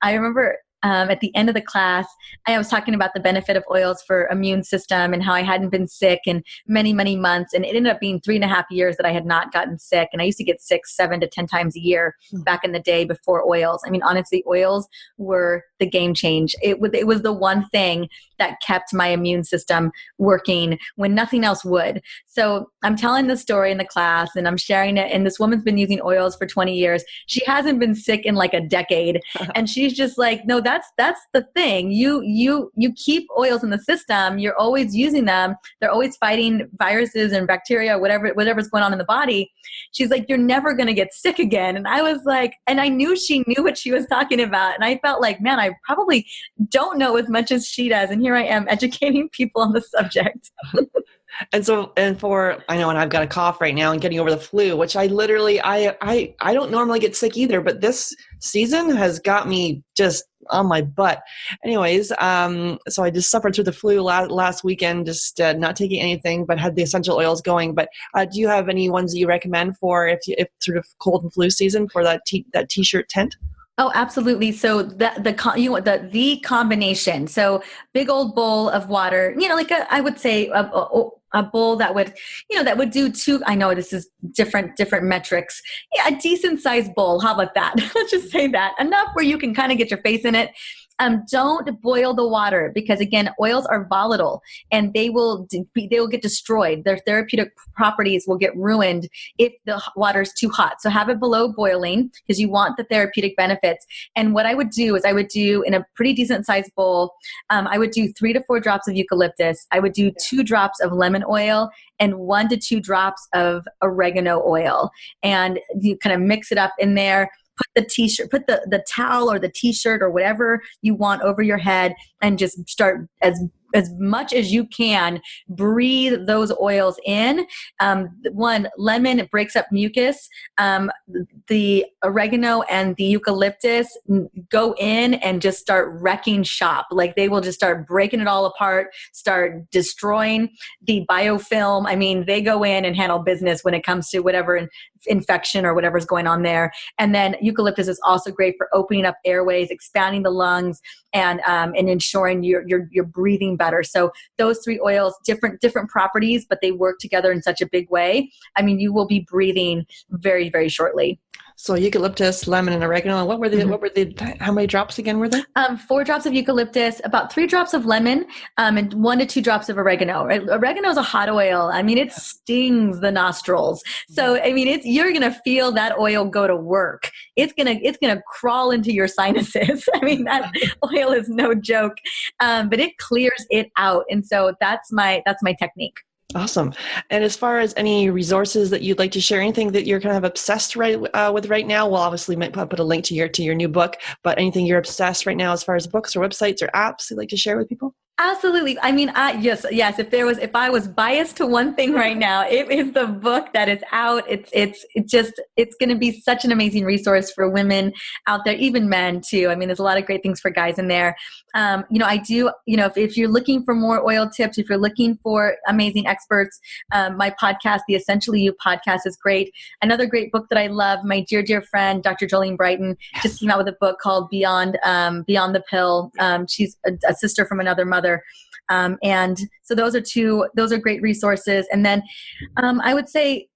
I remember at the end of the class, I was talking about the benefit of oils for immune system and how I hadn't been sick in many, many months. And it ended up being 3.5 years that I had not gotten sick. And I used to get sick 7 to 10 times a year back in the day before oils. I mean, honestly, oils were the game change. It was the one thing that kept my immune system working when nothing else would. So I'm telling this story in the class and I'm sharing it. And this woman's been using oils for 20 years. She hasn't been sick in like a decade. And she's just like, no, that's the thing. You keep oils in the system. You're always using them. They're always fighting viruses and bacteria, whatever's going on in the body. She's like, you're never going to get sick again. And I was like, and I knew she knew what she was talking about. And I felt like, man, I probably don't know as much as she does. And here I am educating people on the subject. And so, I know, and I've got a cough right now and getting over the flu, which I literally, I don't normally get sick either, but this season has got me just on my butt. Anyways, so I just suffered through the flu last weekend, just not taking anything, but had the essential oils going. But do you have any ones that you recommend for if sort of cold and flu season for that t-shirt tent? Oh, absolutely. So the combination. So big old bowl of water, like I would say a bowl that would, that would do two. I know this is different metrics. Yeah, a decent sized bowl. How about that? Let's just say that enough where you can kind of get your face in it. Don't boil the water because again, oils are volatile and they will get destroyed. Their therapeutic properties will get ruined if the water is too hot. So have it below boiling because you want the therapeutic benefits. And what I would do is in a pretty decent sized bowl, I would do 3 to 4 drops of eucalyptus. I would do 2 drops of lemon oil and 1 to 2 drops of oregano oil. And you kind of mix it up in there. Put the towel or the t-shirt or whatever you want over your head and just start as much as you can, breathe those oils in. One, lemon, it breaks up mucus. The oregano and the eucalyptus go in and just start wrecking shop. Like they will just start breaking it all apart, start destroying the biofilm. I mean, they go in and handle business when it comes to whatever infection or whatever's going on there. And then eucalyptus is also great for opening up airways, expanding the lungs, and ensuring you're breathing better. So those 3 oils, different properties, but they work together in such a big way. I mean, you will be breathing very, very shortly. So eucalyptus, lemon, and oregano. What were the? How many drops again were there? 4 drops of eucalyptus, about 3 drops of lemon, and 1 to 2 drops of oregano. Oregano is a hot oil. I mean, it stings the nostrils. So I mean, you're gonna feel that oil go to work. It's gonna crawl into your sinuses. I mean, that oil is no joke, but it clears it out. And so that's my technique. Awesome. And as far as any resources that you'd like to share, anything that you're kind of obsessed with right now, we'll obviously might put a link to your new book, but anything you're obsessed right now as far as books or websites or apps you'd like to share with people? Absolutely. I mean, yes. If I was biased to one thing right now, it is the book that is out. It's going to be such an amazing resource for women out there, even men too. I mean, there's a lot of great things for guys in there. If you're looking for more oil tips, if you're looking for amazing experts, my podcast, the Essentially You podcast, is great. Another great book that I love, my dear friend, Dr. Jolene Brighton, just came out with a book called Beyond the Pill. She's a sister from another mother. And so those are great resources. And then I would say,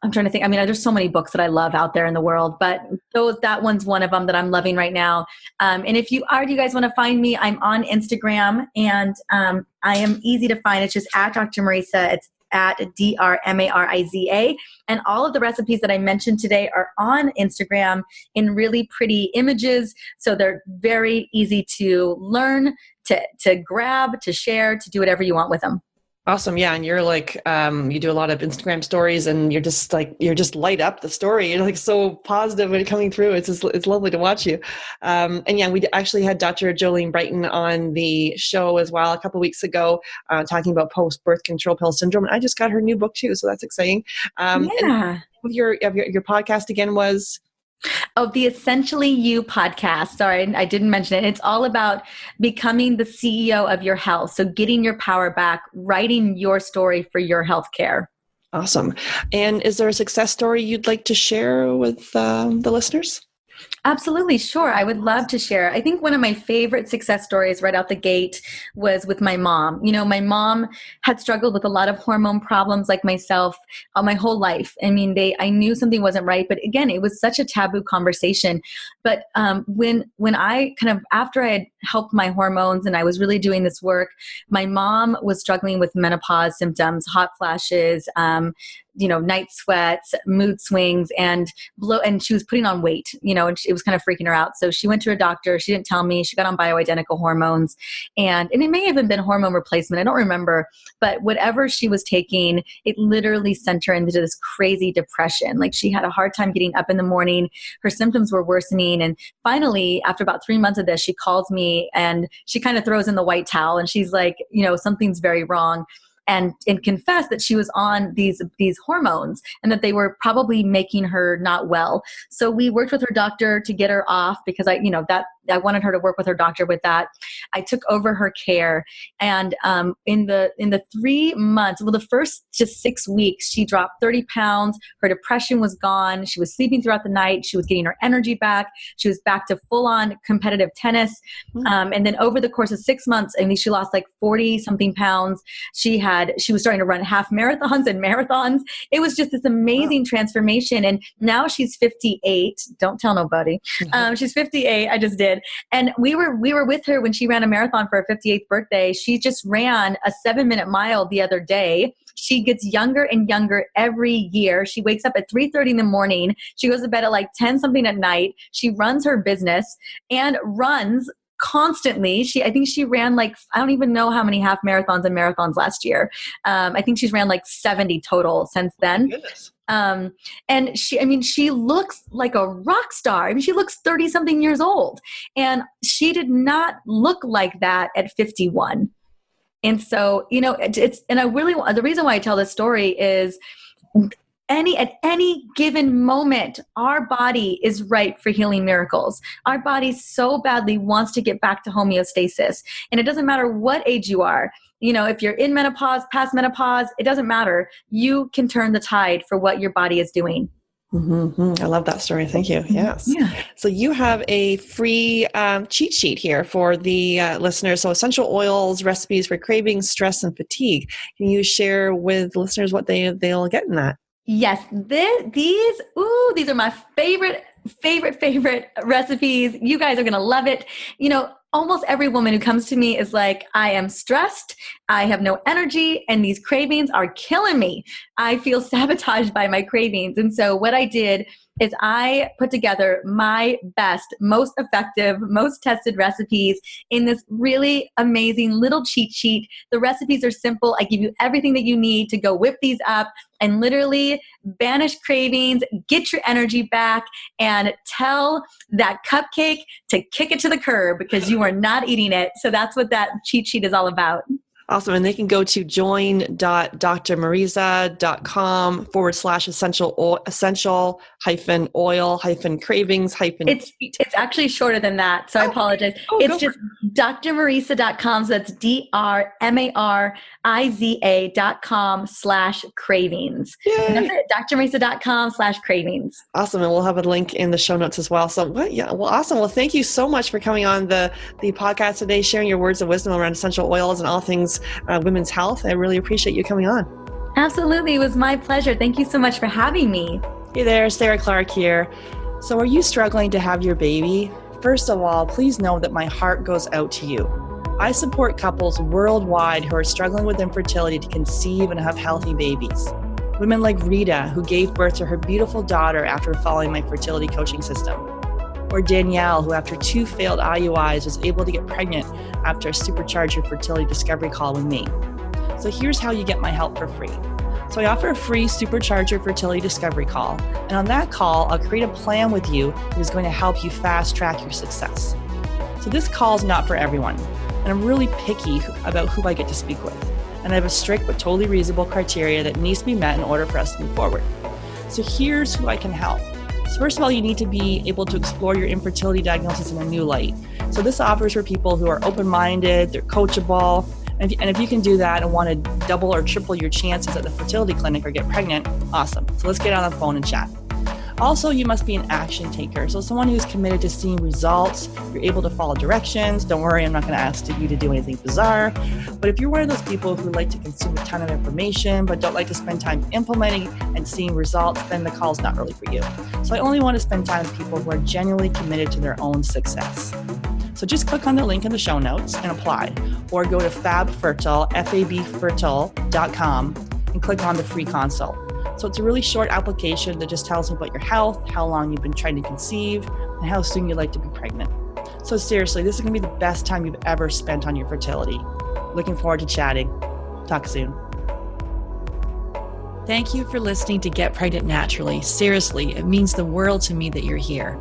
I'm trying to think. I mean, there's so many books that I love out there in the world, but that one's one of them that I'm loving right now. And if you guys want to find me, I'm on Instagram, and I am easy to find. It's just at Dr. Mariza. It's at DrMariza. And all of the recipes that I mentioned today are on Instagram in really pretty images. So they're very easy to learn, to grab, to share, to do whatever you want with them. Awesome. Yeah. And you're like, you do a lot of Instagram stories, and you're just light up the story. You're like so positive when coming through. It's lovely to watch you. And yeah, we actually had Dr. Jolene Brighton on the show as well a couple of weeks ago, talking about post-birth control pill syndrome. And I just got her new book too. So that's exciting. Yeah. And your podcast again was? The Essentially You podcast. Sorry, I didn't mention it. It's all about becoming the CEO of your health. So getting your power back, writing your story for your healthcare. Awesome. And is there a success story you'd like to share with the listeners? Absolutely. Sure. I would love to share. I think one of my favorite success stories right out the gate was with my mom. My mom had struggled with a lot of hormone problems like myself my whole life. I mean, I knew something wasn't right, but again, it was such a taboo conversation. But when I after I had helped my hormones and I was really doing this work, my mom was struggling with menopause symptoms, hot flashes, night sweats, mood swings, and she was putting on weight, and it was kind of freaking her out. So she went to a doctor. She didn't tell me. She got on bioidentical hormones, and it may have been hormone replacement. I don't remember, but whatever she was taking, it literally sent her into this crazy depression. Like she had a hard time getting up in the morning. Her symptoms were worsening. And finally, after about 3 months of this, she called me me, and she kind of throws in the white towel, and she's like, something's very wrong. And confessed that she was on these hormones and that they were probably making her not well. So we worked with her doctor to get her off, because I wanted her to work with her doctor with that. I took over her care, and in the 3 months, the first just 6 weeks, she dropped 30 pounds. Her depression was gone. She was sleeping throughout the night. She was getting her energy back. She was back to full on competitive tennis. And then over the course of 6 months, she lost like 40 something pounds. She was starting to run half marathons and marathons. It was just this amazing transformation. And now she's 58. Don't tell nobody. She's 58. I just did. And we were with her when she ran a marathon for her 58th birthday. She just ran a 7-minute mile the other day. She gets younger and younger every year. She wakes up at 3:30 in the morning. She goes to bed at like 10 something at night. She runs her business and runs constantly. I think she ran like, I don't even know how many half marathons and marathons last year. I think she's ran like 70 total since then. Goodness. And she looks like a rock star. She looks 30 something years old, and she did not look like that at 51. And so, the reason why I tell this story is at any given moment, our body is ripe for healing miracles. Our body so badly wants to get back to homeostasis. And it doesn't matter what age you are. If you're in menopause, past menopause, it doesn't matter. You can turn the tide for what your body is doing. I love that story. Thank you. Yes. Yeah. So you have a free cheat sheet here for the listeners. So essential oils, recipes for cravings, stress, and fatigue. Can you share with listeners what they'll get in that? Yes, these are my favorite recipes. You guys are going to love it. Almost every woman who comes to me is like, I am stressed, I have no energy, and these cravings are killing me. I feel sabotaged by my cravings. And so what I did is I put together my best, most effective, most tested recipes in this really amazing little cheat sheet. The recipes are simple. I give you everything that you need to go whip these up and literally banish cravings, get your energy back, and tell that cupcake to kick it to the curb because you are not eating it. So that's what that cheat sheet is all about. Awesome. And they can go to join.drmariza.com/essential-oil-cravings-. It's actually shorter than that. So I apologize. It's just drmariza.com. So that's drmariza.com/cravings. That's it. drmariza.com/cravings. Awesome. And we'll have a link in the show notes as well. So awesome. Well, thank you so much for coming on the podcast today, sharing your words of wisdom around essential oils and all things women's health. I really appreciate you coming on. Absolutely. It was my pleasure. Thank you so much for having me. Hey there, Sarah Clark here. So are you struggling to have your baby? First of all, please know that my heart goes out to you. I support couples worldwide who are struggling with infertility to conceive and have healthy babies. Women like Rita, who gave birth to her beautiful daughter after following my fertility coaching system. Or Danielle, who after 2 failed IUIs was able to get pregnant after a Supercharge Your Fertility Discovery call with me. So here's how you get my help for free. So I offer a free Supercharge Your Fertility Discovery call. And on that call, I'll create a plan with you that is going to help you fast track your success. So this call is not for everyone. And I'm really picky about who I get to speak with. And I have a strict but totally reasonable criteria that needs to be met in order for us to move forward. So here's who I can help. So first of all, you need to be able to explore your infertility diagnosis in a new light. So this offers for people who are open-minded, they're coachable, and if you can do that and want to double or triple your chances at the fertility clinic or get pregnant, awesome. So let's get on the phone and chat. Also, you must be an action taker. So someone who's committed to seeing results, you're able to follow directions. Don't worry, I'm not going to ask you to do anything bizarre. But if you're one of those people who like to consume a ton of information, but don't like to spend time implementing and seeing results, then the call is not really for you. So I only want to spend time with people who are genuinely committed to their own success. So just click on the link in the show notes and apply, or go to fabfertile.com and click on the free consult. So it's a really short application that just tells me about your health, how long you've been trying to conceive, and how soon you'd like to be pregnant. So seriously, this is going to be the best time you've ever spent on your fertility. Looking forward to chatting. Talk soon. Thank you for listening to Get Pregnant Naturally. Seriously, it means the world to me that you're here.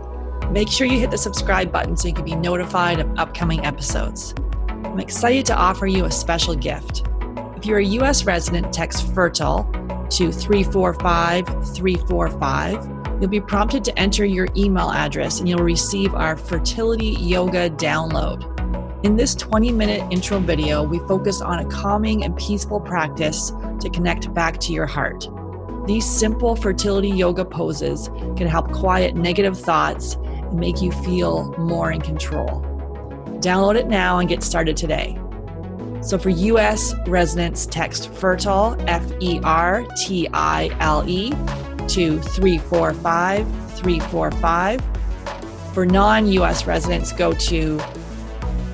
Make sure you hit the subscribe button so you can be notified of upcoming episodes. I'm excited to offer you a special gift. If you're a U.S. resident, text FERTILE to 345-345. You'll be prompted to enter your email address and you'll receive our fertility yoga download. In this 20-minute intro video, we focus on a calming and peaceful practice to connect back to your heart. These simple fertility yoga poses can help quiet negative thoughts and make you feel more in control. Download it now and get started today. So for U.S. residents, text FERTILE, FERTILE, to 345-345. For non-U.S. residents, go to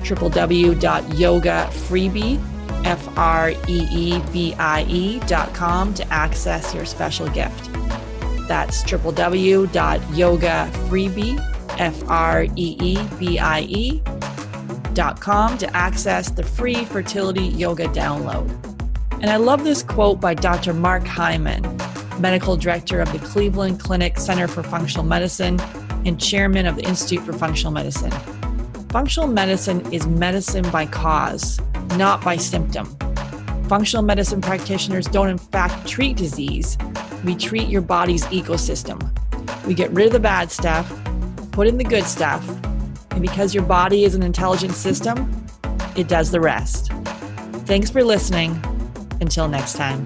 www.yogafreebie.com to access your special gift. That's www.yogafreebie.com to access the free fertility yoga download. And I love this quote by Dr. Mark Hyman, Medical Director of the Cleveland Clinic Center for Functional Medicine and Chairman of the Institute for Functional Medicine. Functional medicine is medicine by cause, not by symptom. Functional medicine practitioners don't in fact treat disease. We treat your body's ecosystem. We get rid of the bad stuff, put in the good stuff, and because your body is an intelligent system, it does the rest. Thanks for listening. Until next time.